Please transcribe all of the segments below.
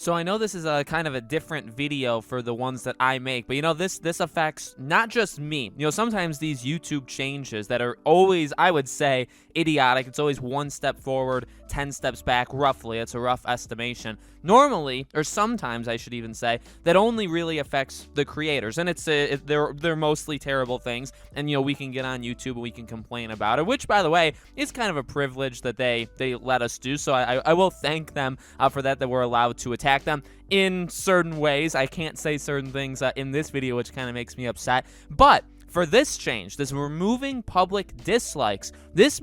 So I know this is a kind of a different video for the ones that I make, but this affects not just me. Sometimes these YouTube changes that are always, I would say, idiotic. It's always one step forward, 10 steps back, roughly. It's a rough estimation. Normally, or sometimes I should even say, that only really affects the creators, and they're mostly terrible things. And we can get on YouTube and we can complain about it, which, by the way, is kind of a privilege that they let us do. So I will thank them for that we're allowed to attack them in certain ways. I can't say certain things in this video, which kind of makes me upset. But for this change, this removing public dislikes, this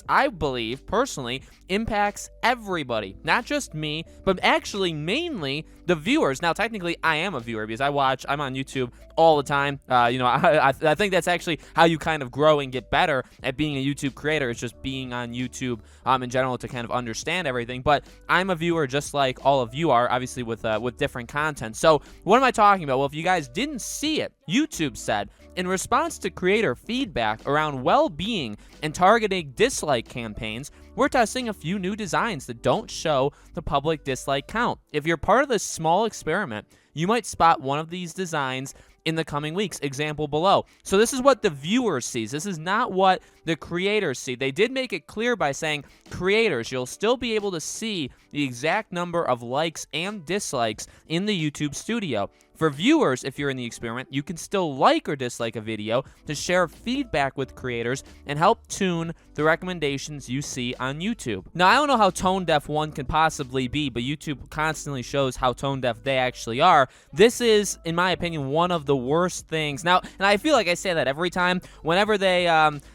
I believe personally impacts everybody, not just me, but actually mainly the viewers. Now, technically, I am a viewer because I'm on YouTube all the time. I think that's actually how you kind of grow and get better at being a YouTube creator. Is just being on YouTube in general to kind of understand everything. But I'm a viewer just like all of you are, obviously with different content. So what am I talking about? Well, if you guys didn't see it, YouTube said, in response to creator feedback around well-being and targeting dislike campaigns, we're testing a few new designs that don't show the public dislike count. If you're part of this small experiment, you might spot one of these designs in the coming weeks. Example below. So this is what the viewer sees. This is not what the creators see. They did make it clear by saying, creators, you'll still be able to see the exact number of likes and dislikes in the YouTube studio. For viewers, if you're in the experiment, you can still like or dislike a video to share feedback with creators and help tune the recommendations you see on YouTube. Now, I don't know how tone deaf one can possibly be, but YouTube constantly shows how tone deaf they actually are. This is, in my opinion, one of the worst things. Now, and I feel like I say that every time, whenever they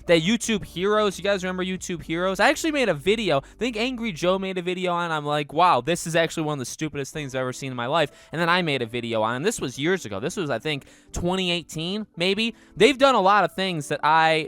YouTube Heroes, you guys remember YouTube Heroes? I actually made a video, I think Angry Joe made a video on it. I'm like, wow, this is actually one of the stupidest things I've ever seen in my life. And then I made a video on it. This was years ago. This was, I think, 2018, maybe. They've done a lot of things that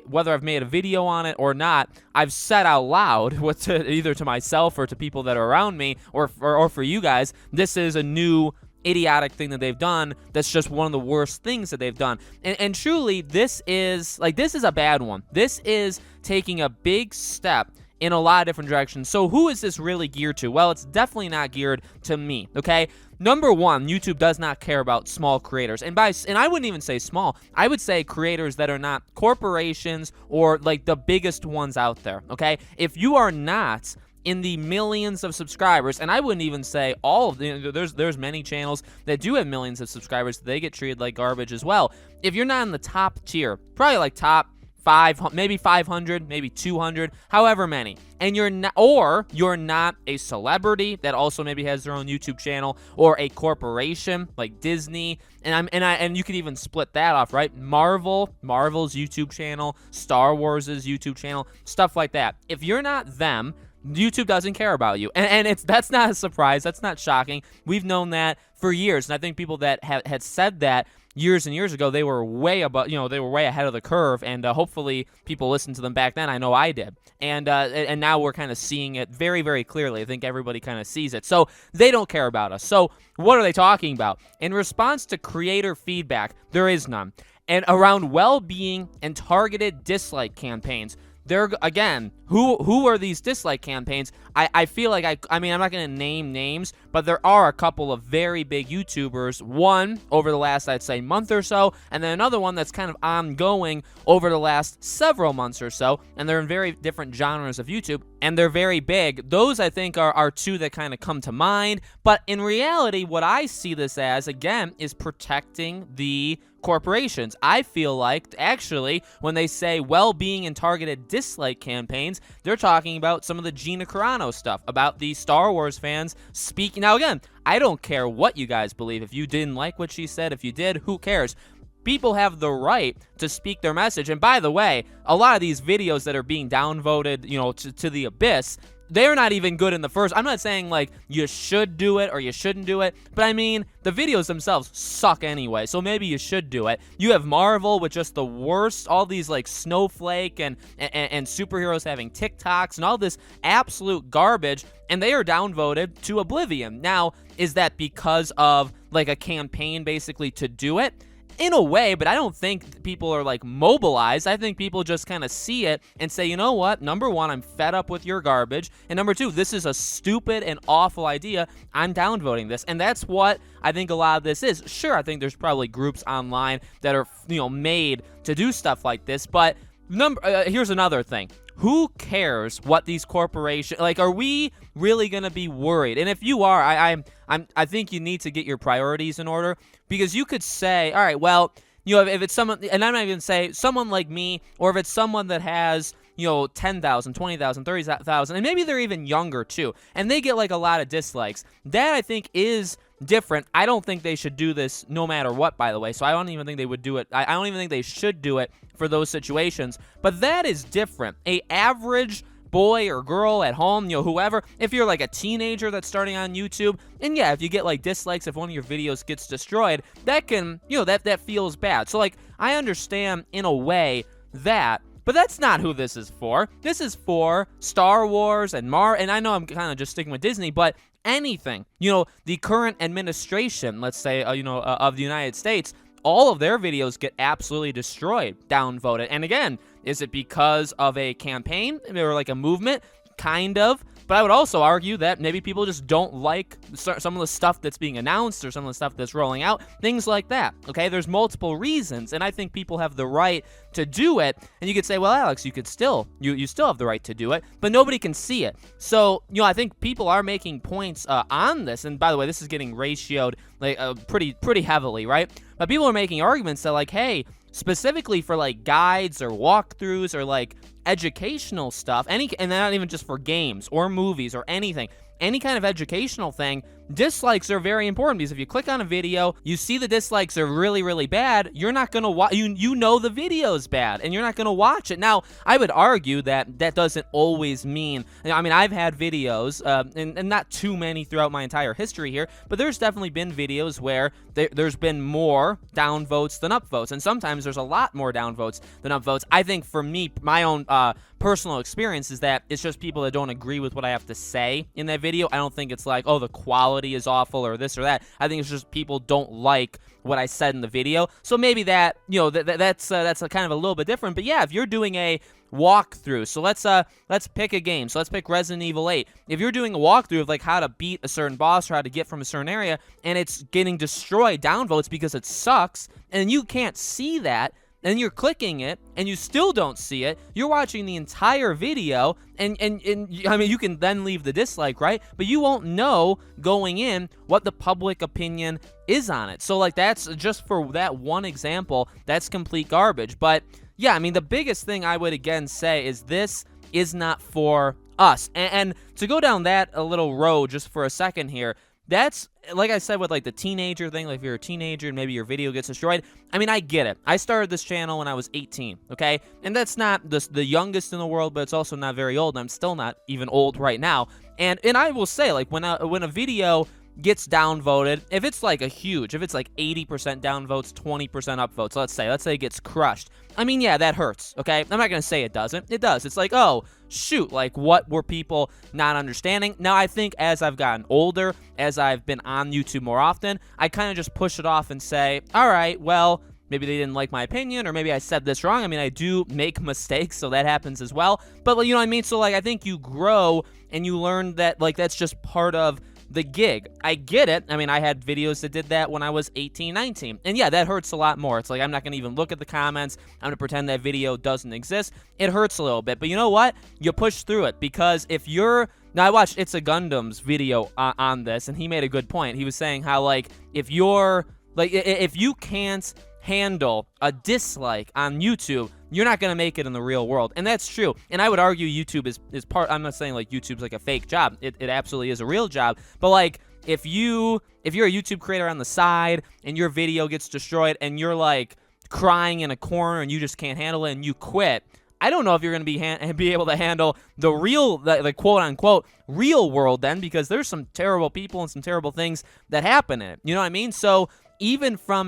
whether I've made a video on it or not, I've said out loud, either to myself or to people that are around me, or for you guys. This is a new idiotic thing that they've done. That's just one of the worst things that they've done. And truly, this is a bad one. This is taking a big step in a lot of different directions. So who is this really geared to? Well, it's definitely not geared to me, okay? Number one, YouTube does not care about small creators. And I wouldn't even say small. I would say creators that are not corporations or like the biggest ones out there, okay? If you are not in the millions of subscribers, and I wouldn't even say all of them, there's many channels that do have millions of subscribers, they get treated like garbage as well. If you're not in the top tier, probably like top 500, maybe 500, maybe 200, however many, and you're not a celebrity that also maybe has their own YouTube channel, or a corporation like Disney, and you could even split that off, right? Marvel's YouTube channel, Star Wars's YouTube channel, stuff like that. If you're not them, YouTube doesn't care about you, and that's not a surprise. That's not shocking. We've known that for years, and I think people that had said that years and years ago, they were way above, they were way ahead of the curve, and hopefully people listened to them back then. I know I did, and now we're kind of seeing it very, very clearly. I think everybody kind of sees it, so they don't care about us. So what are they talking about? In response to creator feedback, there is none, and around well-being and targeted dislike campaigns. They're, again, who are these dislike campaigns? I feel like I mean, I'm not going to name names, but there are a couple of very big YouTubers, one over the last, I'd say, month or so, and then another one that's kind of ongoing over the last several months or so, and they're in very different genres of YouTube, and they're very big. Those, I think, are two that kind of come to mind, but in reality, what I see this as, again, is protecting the corporations. I feel like, actually, when they say well-being and targeted dislike campaigns, they're talking about some of the Gina Carano stuff, about the Star Wars fans speaking. Now, again, I don't care what you guys believe. If you didn't like what she said, if you did, who cares? People have the right to speak their message. And by the way, a lot of these videos that are being downvoted, to the abyss, they're not even good in the first. I'm not saying like you should do it or you shouldn't do it, but I mean, the videos themselves suck anyway, so maybe you should do it. You have Marvel with just the worst, all these like Snowflake and superheroes having TikToks and all this absolute garbage, and they are downvoted to oblivion. Now, is that because of like a campaign basically to do it? in a way, but I don't think people are like mobilized. I think people just kind of see it and say, you know what? Number one, I'm fed up with your garbage. And number two, this is a stupid and awful idea. I'm downvoting this. And that's what I think a lot of this is. Sure, I think there's probably groups online that are, made to do stuff like this. But here's another thing. Who cares what these corporations, like, are we really going to be worried? And if you are, I think you need to get your priorities in order, because you could say, all right, well, if it's someone, and I'm not even say someone like me, or if it's someone that has, 10,000, 20,000, 30,000, and maybe they're even younger too, and they get like a lot of dislikes, that I think is different. I don't think they should do this no matter what, by the way, so I don't even think they would do it. I don't even think they should do it for those situations, but that is different. A average boy or girl at home, whoever, if you're like a teenager that's starting on YouTube, and yeah, if you get like dislikes, if one of your videos gets destroyed, that can, that feels bad. So like, I understand in a way that, but that's not who this is for. This is for Star Wars and and I know I'm kind of just sticking with Disney, but anything, the current administration, let's say, of the United States, all of their videos get absolutely destroyed, downvoted. And again, is it because of a campaign or like a movement? Kind of. But I would also argue that maybe people just don't like some of the stuff that's being announced or some of the stuff that's rolling out, things like that. Okay, there's multiple reasons, and I think people have the right to do it. And you could say, well, Alex, you could still, you still have the right to do it, but nobody can see it. So, I think people are making points on this. And by the way, this is getting ratioed like pretty heavily, right? But people are making arguments that like, hey, specifically for like guides or walkthroughs or like educational stuff, and not even just for games or movies or anything, any kind of educational thing, dislikes are very important, because if you click on a video, you see the dislikes are really, really bad, you're not going to watch, you know the video's bad, and you're not going to watch it. Now, I would argue that that doesn't always mean, I mean, I've had videos, and not too many throughout my entire history here, but there's definitely been videos where there's been more downvotes than upvotes, and sometimes there's a lot more downvotes than upvotes. I think for me, my own personal experience is that it's just people that don't agree with what I have to say in that video. I don't think it's like, oh, the quality is awful or this or that. I think it's just people don't like what I said in the video. So maybe that, that's a kind of a little bit different. But yeah, if you're doing a walkthrough, so let's pick a game. So let's pick Resident Evil 8. If you're doing a walkthrough of like how to beat a certain boss or how to get from a certain area, and it's getting destroyed, downvotes because it sucks, and you can't see that, and you're clicking it, and you still don't see it, you're watching the entire video, and I mean, you can then leave the dislike, right? But you won't know going in what the public opinion is on it. So, like, that's just for that one example, that's complete garbage. But, yeah, I mean, the biggest thing I would, again, say is this is not for us. And to go down that a little road just for a second here, that's, like I said, with like the teenager thing, like if you're a teenager and maybe your video gets destroyed, I mean, I get it. I started this channel when I was 18, okay? And that's not the youngest in the world, but it's also not very old. I'm still not even old right now. And I will say, like, when a video gets downvoted, if it's like if it's like 80% downvotes, 20% upvotes, let's say it gets crushed. I mean, yeah, that hurts, okay? I'm not going to say it doesn't. It does. It's like, oh, shoot, like, what were people not understanding? Now, I think as I've gotten older, as I've been on YouTube more often, I kind of just push it off and say, all right, well, maybe they didn't like my opinion, or maybe I said this wrong. I mean, I do make mistakes, so that happens as well. But, you know what I mean? So, like, I think you grow and you learn that, like, that's just part of the gig. I get it. I mean, I had videos that did that when I was 18, 19. And yeah, that hurts a lot more. It's like, I'm not going to even look at the comments. I'm going to pretend that video doesn't exist. It hurts a little bit. But you know what? You push through it, because if you're... Now, I watched It's a Gundam's video on this, and he made a good point. He was saying how, like, if you're... Like, if you can't handle a dislike on YouTube, you're not going to make it in the real world. And that's true. And I would argue YouTube is part... I'm not saying, like, YouTube's like a fake job. It absolutely is a real job. But, like, if you're a YouTube creator on the side and your video gets destroyed and you're, like, crying in a corner and you just can't handle it and you quit, I don't know if you're going to be able to handle the real, the quote-unquote real world then, because there's some terrible people and some terrible things that happen in it. You know what I mean? So even from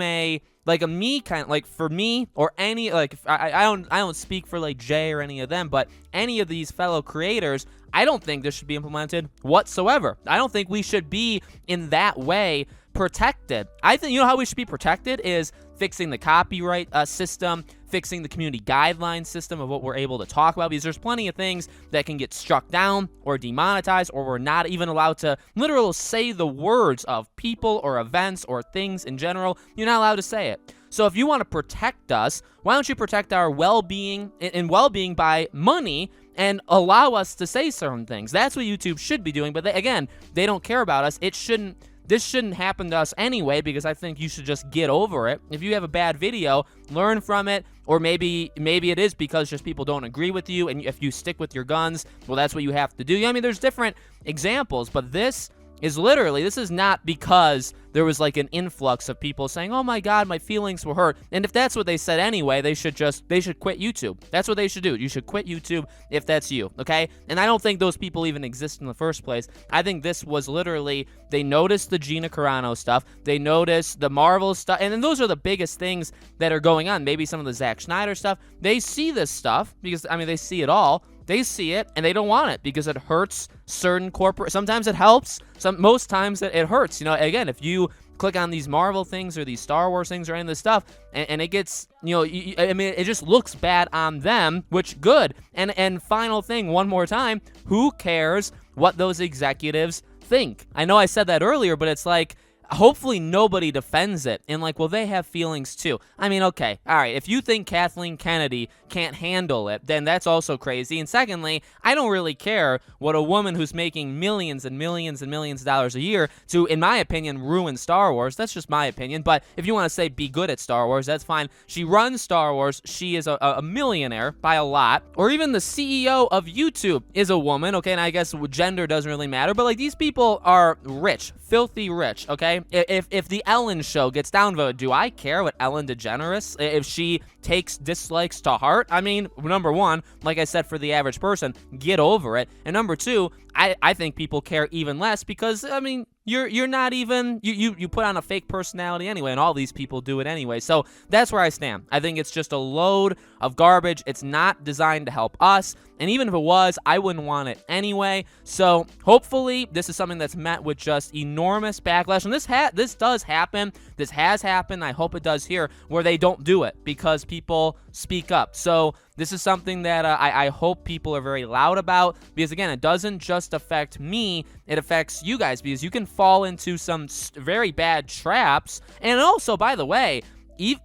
like a me kind of, like, for me or any, like, I don't speak for like Jay or any of them, but any of these fellow creators, I don't think this should be implemented whatsoever. I don't think we should be in that way protected. I think, you know how we should be protected is fixing the copyright system, fixing the community guideline system of what we're able to talk about, because there's plenty of things that can get struck down or demonetized, or we're not even allowed to literally say the words of people or events or things in general. You're not allowed to say it. So if you want to protect us, why don't you protect our well-being and well-being by money and allow us to say certain things? That's what YouTube should be doing. But again, they don't care about us. This shouldn't happen to us anyway, because I think you should just get over it. If you have a bad video, learn from it, or maybe it is because just people don't agree with you, and if you stick with your guns, well, that's what you have to do. I mean, there's different examples, but this is not because there was like an influx of people saying, oh my God, my feelings were hurt. And if that's what they said anyway, they should quit YouTube. That's what they should do. You should quit YouTube if that's you, okay? And I don't think those people even exist in the first place. I think this was literally, they noticed the Gina Carano stuff, they noticed the Marvel stuff, and then those are the biggest things that are going on. Maybe some of the Zack Snyder stuff. They see this stuff because, I mean, they see it all. They see it, and they don't want it because it hurts certain corporate. Sometimes it helps. Most times it hurts. You know, again, if you click on these Marvel things or these Star Wars things or any of this stuff, and it gets, you know, I mean, it just looks bad on them, which good. And final thing, one more time, who cares what those executives think? I know I said that earlier, but it's like, hopefully nobody defends it and like, well, they have feelings too. I mean, okay, all right, if you think Kathleen Kennedy can't handle it, then that's also crazy. And secondly, I don't really care what a woman who's making millions and millions and millions of dollars a year to, in my opinion, ruin Star Wars. That's just my opinion. But if you want to say be good at Star Wars, that's fine. She runs Star Wars. She is a millionaire by a lot. Or even the CEO of YouTube is a woman, okay? And I guess gender doesn't really matter. But like, these people are rich, filthy rich, okay? If the Ellen show gets downvoted, do I care what Ellen DeGeneres, if she takes dislikes to heart? I mean, number one, like I said, for the average person, get over it. And number two, I think people care even less because, I mean, you're not even, you put on a fake personality anyway, and all these people do it anyway. So that's where I stand. I think it's just a load of garbage. It's not designed to help us, and even if it was, I wouldn't want it anyway. So hopefully this is something that's met with just enormous backlash, and this does happen. This has happened. I hope it does here, where they don't do it because people speak up. So this is something that I hope people are very loud about, because again, it doesn't just affect me, it affects you guys, because you can fall into some very bad traps. And also, by the way,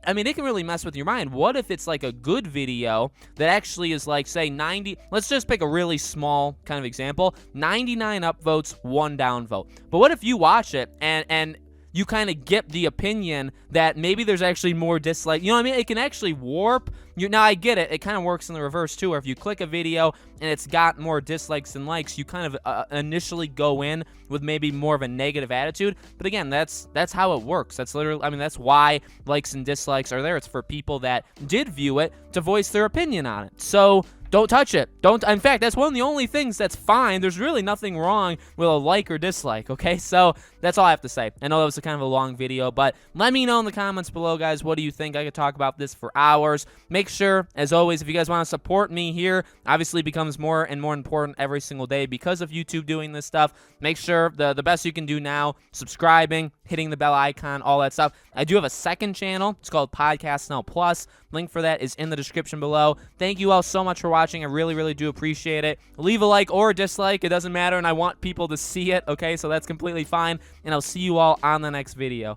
I mean, it can really mess with your mind. What if it's like a good video that actually is like, say, 90, let's just pick a really small kind of example, 99 upvotes, 1 downvote. But what if you watch it and you kind of get the opinion that maybe there's actually more dislike. You know what I mean? It can actually warp. Now, I get it. It kind of works in the reverse, too, where if you click a video and it's got more dislikes than likes, you kind of initially go in with maybe more of a negative attitude. But again, that's how it works. That's literally, I mean, that's why likes and dislikes are there. It's for people that did view it to voice their opinion on it. So don't touch it. In fact, that's one of the only things that's fine. There's really nothing wrong with a like or dislike, okay? So that's all I have to say. I know that was a kind of a long video, but let me know in the comments below, guys, what do you think? I could talk about this for hours. Make sure, as always, if you guys want to support me here, obviously it becomes more and more important every single day because of YouTube doing this stuff. Make sure the best you can do now, subscribing, hitting the bell icon, all that stuff. I do have a second channel. It's called Podcast Now Plus. Link for that is in the description below. Thank you all so much for watching. I really, really do appreciate it. Leave a like or a dislike. It doesn't matter, and I want people to see it, okay? So that's completely fine, and I'll see you all on the next video.